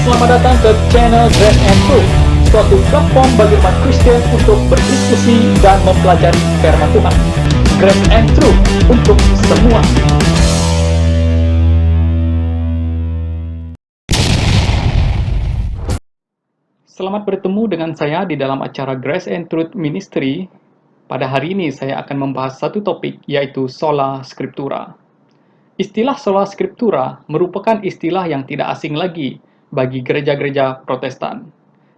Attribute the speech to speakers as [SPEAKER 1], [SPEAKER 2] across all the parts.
[SPEAKER 1] Selamat datang ke channel Grace and Truth, suatu platform bagi umat Kristen untuk berdiskusi dan mempelajari firman Tuhan. Grace and Truth untuk semua. Selamat bertemu dengan saya di dalam acara Grace and Truth Ministry. Pada hari ini saya akan membahas satu topik, yaitu Sola Scriptura. Istilah Sola Scriptura merupakan istilah yang tidak asing lagi bagi gereja-gereja Protestan.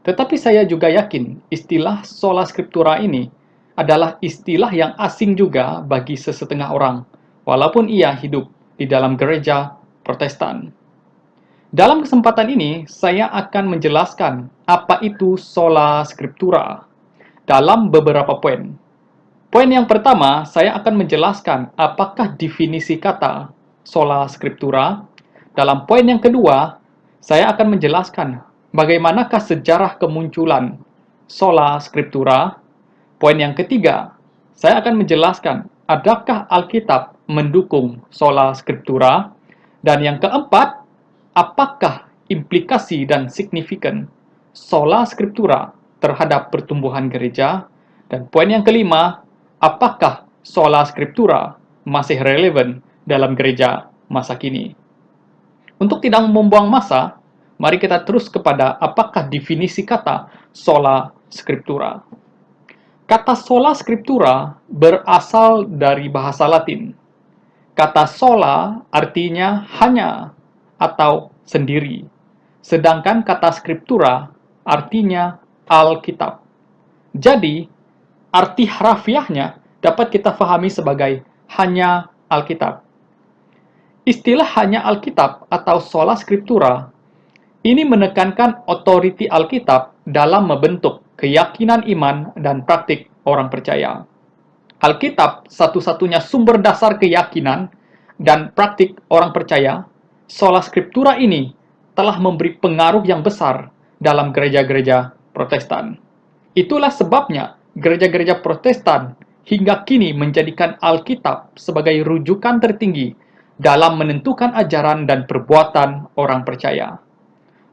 [SPEAKER 1] Tetapi saya juga yakin istilah Sola Scriptura ini adalah istilah yang asing juga bagi sesetengah orang, walaupun ia hidup di dalam gereja Protestan. Dalam kesempatan ini, saya akan menjelaskan apa itu Sola Scriptura dalam beberapa poin. Poin yang pertama, saya akan menjelaskan apakah definisi kata Sola Scriptura. Dalam poin yang kedua, saya akan menjelaskan bagaimanakah sejarah kemunculan Sola Scriptura. Poin yang ketiga, saya akan menjelaskan adakah Alkitab mendukung Sola Scriptura. Dan yang keempat, apakah implikasi dan signifikan Sola Scriptura terhadap pertumbuhan gereja? Dan poin yang kelima, apakah Sola Scriptura masih relevan dalam gereja masa kini? Untuk tidak membuang masa, mari kita terus kepada apakah definisi kata Sola Scriptura. Kata Sola Scriptura berasal dari bahasa Latin. Kata sola artinya hanya atau sendiri, sedangkan kata scriptura artinya Alkitab. Jadi, arti harafiahnya dapat kita pahami sebagai hanya Alkitab. Istilah hanya Alkitab atau sola scriptura ini menekankan otoriti Alkitab dalam membentuk keyakinan iman dan praktik orang percaya. Alkitab satu-satunya sumber dasar keyakinan dan praktik orang percaya. Sola Scriptura ini telah memberi pengaruh yang besar dalam gereja-gereja Protestan. Itulah sebabnya gereja-gereja Protestan hingga kini menjadikan Alkitab sebagai rujukan tertinggi dalam menentukan ajaran dan perbuatan orang percaya.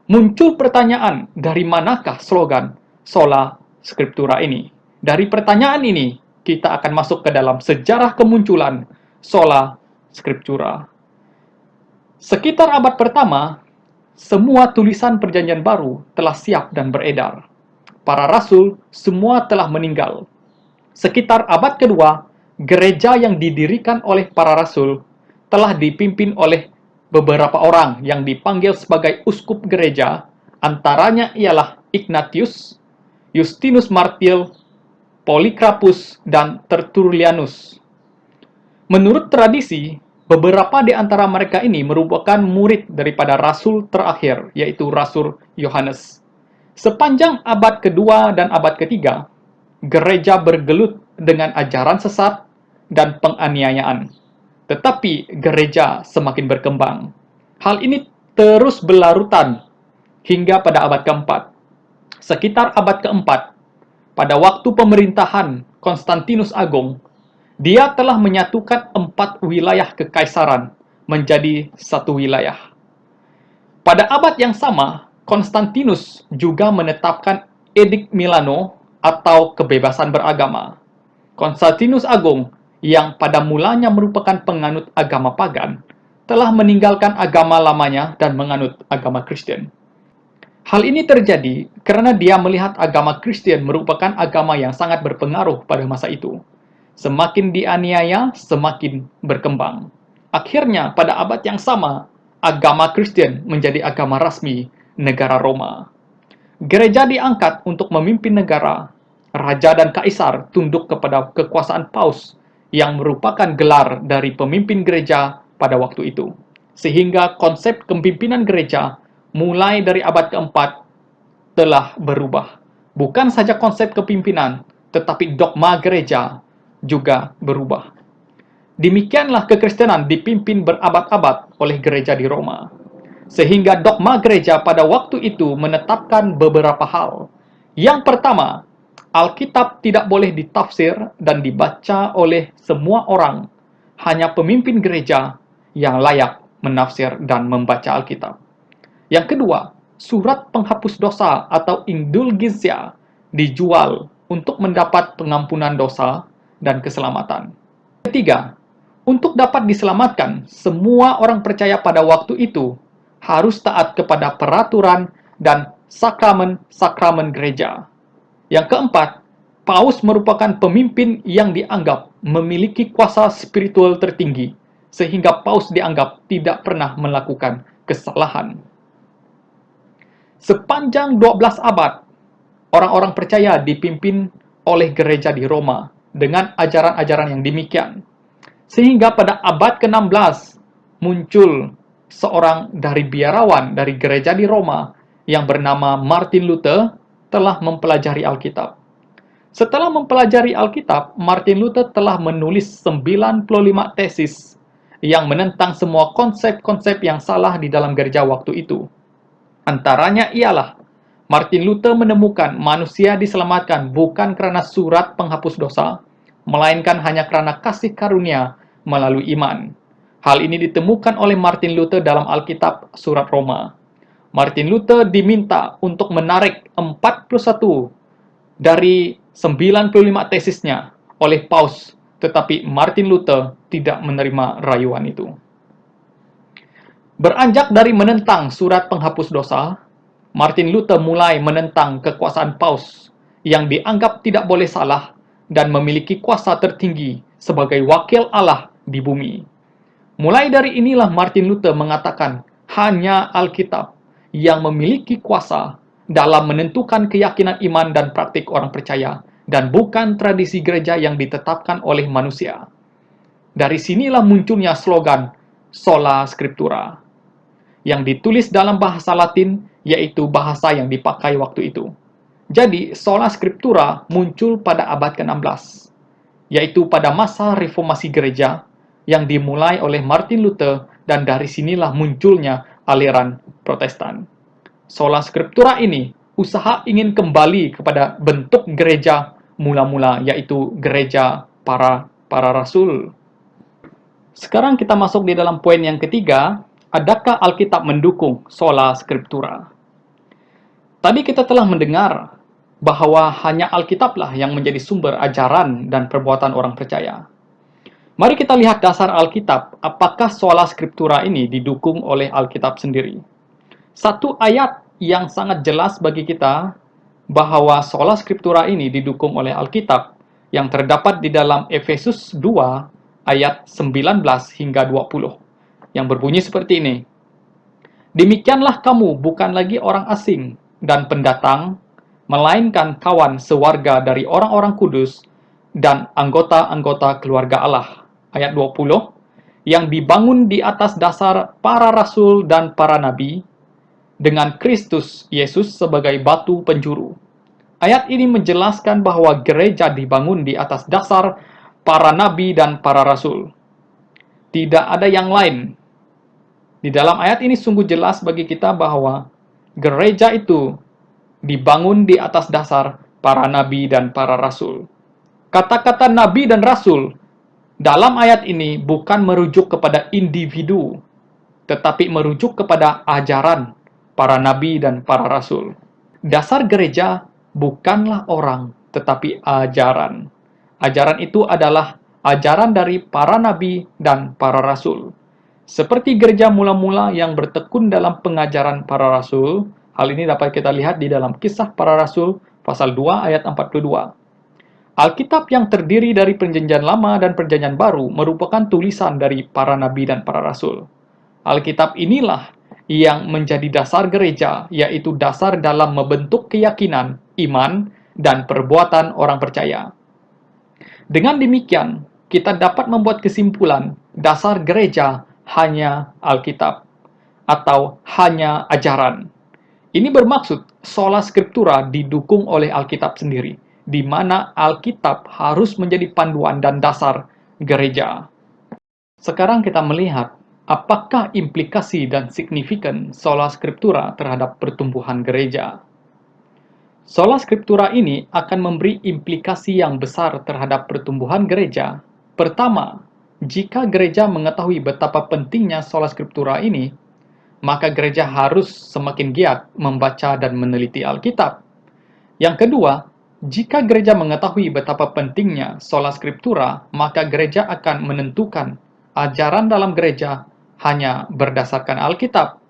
[SPEAKER 1] Muncul pertanyaan, dari manakah slogan Sola Scriptura ini? Dari pertanyaan ini, kita akan masuk ke dalam sejarah kemunculan Sola Scriptura. Sekitar abad pertama, semua tulisan Perjanjian Baru telah siap dan beredar. Para rasul semua telah meninggal. Sekitar abad kedua, gereja yang didirikan oleh para rasul telah dipimpin oleh beberapa orang yang dipanggil sebagai uskup gereja, antaranya ialah Ignatius, Justinus Martir, Polycarpus, dan Tertullianus. Menurut tradisi, beberapa di antara mereka ini merupakan murid daripada rasul terakhir, yaitu Rasul Yohanes. Sepanjang abad kedua dan abad ketiga, gereja bergelut dengan ajaran sesat dan penganiayaan. Tetapi gereja semakin berkembang. Hal ini terus berlarutan hingga pada abad keempat. Sekitar abad keempat, pada waktu pemerintahan Konstantinus Agung, dia telah menyatukan 4 wilayah kekaisaran menjadi satu wilayah. Pada abad yang sama, Konstantinus juga menetapkan Edik Milano atau kebebasan beragama. Konstantinus Agung, yang pada mulanya merupakan penganut agama pagan, telah meninggalkan agama lamanya dan menganut agama Kristen. Hal ini terjadi karena dia melihat agama Kristen merupakan agama yang sangat berpengaruh pada masa itu. Semakin dianiaya, semakin berkembang. Akhirnya, pada abad yang sama, agama Kristen menjadi agama resmi negara Roma. Gereja diangkat untuk memimpin negara. Raja dan kaisar tunduk kepada kekuasaan paus yang merupakan gelar dari pemimpin gereja pada waktu itu. Sehingga konsep kepemimpinan gereja mulai dari abad keempat telah berubah. Bukan saja konsep kepimpinan, tetapi dogma gereja juga berubah. Demikianlah kekristenan dipimpin berabad-abad oleh gereja di Roma. Sehingga dogma gereja pada waktu itu menetapkan beberapa hal. Yang pertama, Alkitab tidak boleh ditafsir dan dibaca oleh semua orang. Hanya pemimpin gereja yang layak menafsir dan membaca Alkitab. Yang kedua, surat penghapus dosa atau indulgensia dijual untuk mendapat pengampunan dosa dan keselamatan. Ketiga, untuk dapat diselamatkan, semua orang percaya pada waktu itu harus taat kepada peraturan dan sakramen-sakramen gereja. Yang keempat, Paus merupakan pemimpin yang dianggap memiliki kuasa spiritual tertinggi, sehingga Paus dianggap tidak pernah melakukan kesalahan. Sepanjang 12 abad, orang-orang percaya dipimpin oleh gereja di Roma dengan ajaran-ajaran yang demikian. Sehingga pada abad ke-16 muncul seorang dari biarawan dari gereja di Roma yang bernama Martin Luther telah mempelajari Alkitab. Setelah mempelajari Alkitab, Martin Luther telah menulis 95 tesis yang menentang semua konsep-konsep yang salah di dalam gereja waktu itu. Antaranya ialah, Martin Luther menemukan manusia diselamatkan bukan karena surat penghapus dosa, melainkan hanya karena kasih karunia melalui iman. Hal ini ditemukan oleh Martin Luther dalam Alkitab Surat Roma. Martin Luther diminta untuk menarik 41 dari 95 tesisnya oleh Paus, tetapi Martin Luther tidak menerima rayuan itu. Beranjak dari menentang surat penghapus dosa, Martin Luther mulai menentang kekuasaan Paus yang dianggap tidak boleh salah dan memiliki kuasa tertinggi sebagai wakil Allah di bumi. Mulai dari inilah Martin Luther mengatakan hanya Alkitab yang memiliki kuasa dalam menentukan keyakinan iman dan praktik orang percaya, dan bukan tradisi gereja yang ditetapkan oleh manusia. Dari sinilah munculnya slogan Sola Scriptura, yang ditulis dalam bahasa Latin, yaitu bahasa yang dipakai waktu itu. Jadi, Sola Scriptura muncul pada abad ke-16, yaitu pada masa reformasi gereja yang dimulai oleh Martin Luther, dan dari sinilah munculnya aliran Protestan. Sola Scriptura ini usaha ingin kembali kepada bentuk gereja mula-mula, yaitu gereja para rasul. Sekarang kita masuk di dalam poin yang ketiga, adakah Alkitab mendukung Sola Scriptura? Tadi kita telah mendengar bahwa hanya Alkitablah yang menjadi sumber ajaran dan perbuatan orang percaya. Mari kita lihat dasar Alkitab, apakah Sola Scriptura ini didukung oleh Alkitab sendiri. Satu ayat yang sangat jelas bagi kita bahwa Sola Scriptura ini didukung oleh Alkitab yang terdapat di dalam Efesus 2 ayat 19 hingga 20 yang berbunyi seperti ini. Demikianlah kamu bukan lagi orang asing dan pendatang, melainkan kawan sewarga dari orang-orang kudus dan anggota-anggota keluarga Allah. Ayat 20, yang dibangun di atas dasar para rasul dan para nabi, dengan Kristus Yesus sebagai batu penjuru. Ayat ini menjelaskan bahwa gereja dibangun di atas dasar para nabi dan para rasul. Tidak ada yang lain. Di dalam ayat ini sungguh jelas bagi kita bahwa gereja itu dibangun di atas dasar para nabi dan para rasul. Kata-kata nabi dan rasul dalam ayat ini bukan merujuk kepada individu, tetapi merujuk kepada ajaran para nabi dan para rasul. Dasar gereja bukanlah orang, tetapi ajaran. Ajaran itu adalah ajaran dari para nabi dan para rasul. Seperti gereja mula-mula yang bertekun dalam pengajaran para rasul, hal ini dapat kita lihat di dalam Kisah Para Rasul pasal 2 ayat 42. Alkitab yang terdiri dari Perjanjian Lama dan Perjanjian Baru merupakan tulisan dari para nabi dan para rasul. Alkitab inilah yang menjadi dasar gereja, yaitu dasar dalam membentuk keyakinan, iman, dan perbuatan orang percaya. Dengan demikian, kita dapat membuat kesimpulan dasar gereja hanya Alkitab atau hanya ajaran. Ini bermaksud Sola Scriptura didukung oleh Alkitab sendiri, di mana Alkitab harus menjadi panduan dan dasar gereja. Sekarang kita melihat apakah implikasi dan signifikan Sola Scriptura terhadap pertumbuhan gereja. Sola Scriptura ini akan memberi implikasi yang besar terhadap pertumbuhan gereja. Pertama, jika gereja mengetahui betapa pentingnya Sola Scriptura ini, maka gereja harus semakin giat membaca dan meneliti Alkitab. Yang kedua, jika gereja mengetahui betapa pentingnya sola scriptura, maka gereja akan menentukan ajaran dalam gereja hanya berdasarkan Alkitab.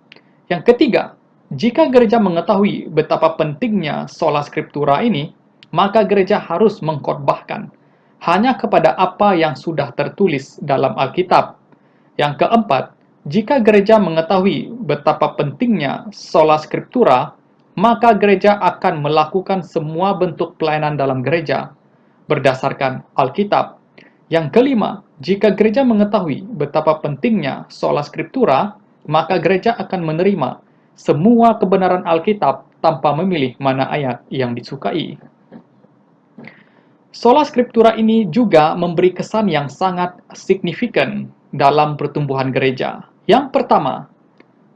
[SPEAKER 1] Yang ketiga, jika gereja mengetahui betapa pentingnya sola scriptura ini, maka gereja harus mengkhotbahkan hanya kepada apa yang sudah tertulis dalam Alkitab. Yang keempat, jika gereja mengetahui betapa pentingnya sola scriptura, maka gereja akan melakukan semua bentuk pelayanan dalam gereja berdasarkan Alkitab. Yang kelima, jika gereja mengetahui betapa pentingnya sola scriptura, maka gereja akan menerima semua kebenaran Alkitab tanpa memilih mana ayat yang disukai. Sola scriptura ini juga memberi kesan yang sangat signifikan dalam pertumbuhan gereja. Yang pertama,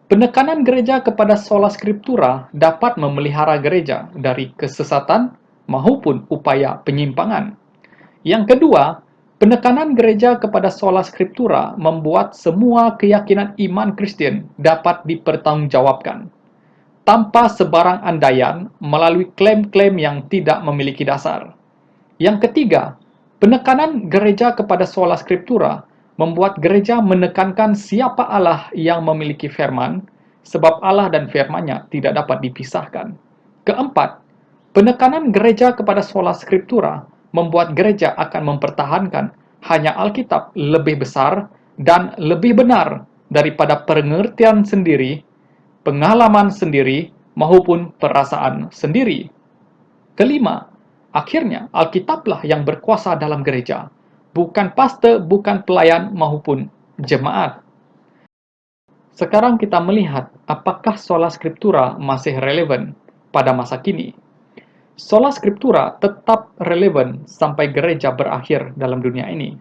[SPEAKER 1] penekanan gereja kepada sola scriptura dapat memelihara gereja dari kesesatan maupun upaya penyimpangan. Yang kedua, penekanan gereja kepada sola scriptura membuat semua keyakinan iman Kristen dapat dipertanggungjawabkan tanpa sebarang andaian melalui klaim-klaim yang tidak memiliki dasar. Yang ketiga, penekanan gereja kepada sola scriptura membuat gereja menekankan siapa Allah yang memiliki firman, sebab Allah dan firman-Nya tidak dapat dipisahkan. Keempat, penekanan gereja kepada sola scriptura membuat gereja akan mempertahankan hanya Alkitab lebih besar dan lebih benar daripada pengertian sendiri, pengalaman sendiri, maupun perasaan sendiri. Kelima, akhirnya Alkitablah yang berkuasa dalam gereja, bukan paste, bukan pelayan, maupun jemaat. Sekarang kita melihat apakah sola scriptura masih relevan pada masa kini. Sola scriptura tetap relevan sampai gereja berakhir dalam dunia ini.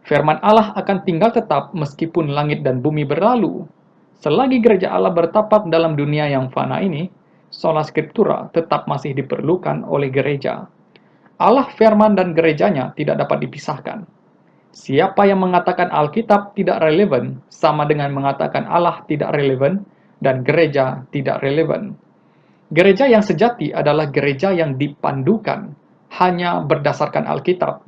[SPEAKER 1] Firman Allah akan tinggal tetap meskipun langit dan bumi berlalu. Selagi gereja Allah bertapak dalam dunia yang fana ini, sola scriptura tetap masih diperlukan oleh gereja. Allah firman dan gerejanya tidak dapat dipisahkan. Siapa yang mengatakan Alkitab tidak relevan sama dengan mengatakan Allah tidak relevan dan gereja tidak relevan. Gereja yang sejati adalah gereja yang dipandukan hanya berdasarkan Alkitab.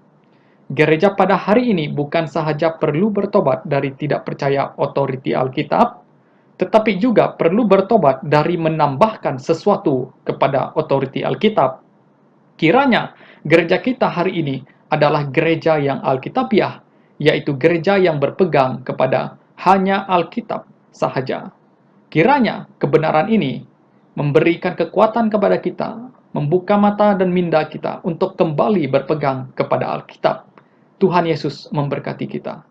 [SPEAKER 1] Gereja pada hari ini bukan sahaja perlu bertobat dari tidak percaya otoriti Alkitab, tetapi juga perlu bertobat dari menambahkan sesuatu kepada otoriti Alkitab. Kiranya gereja kita hari ini adalah gereja yang Alkitabiah, yaitu gereja yang berpegang kepada hanya Alkitab sahaja. Kiranya kebenaran ini memberikan kekuatan kepada kita, membuka mata dan minda kita untuk kembali berpegang kepada Alkitab. Tuhan Yesus memberkati kita.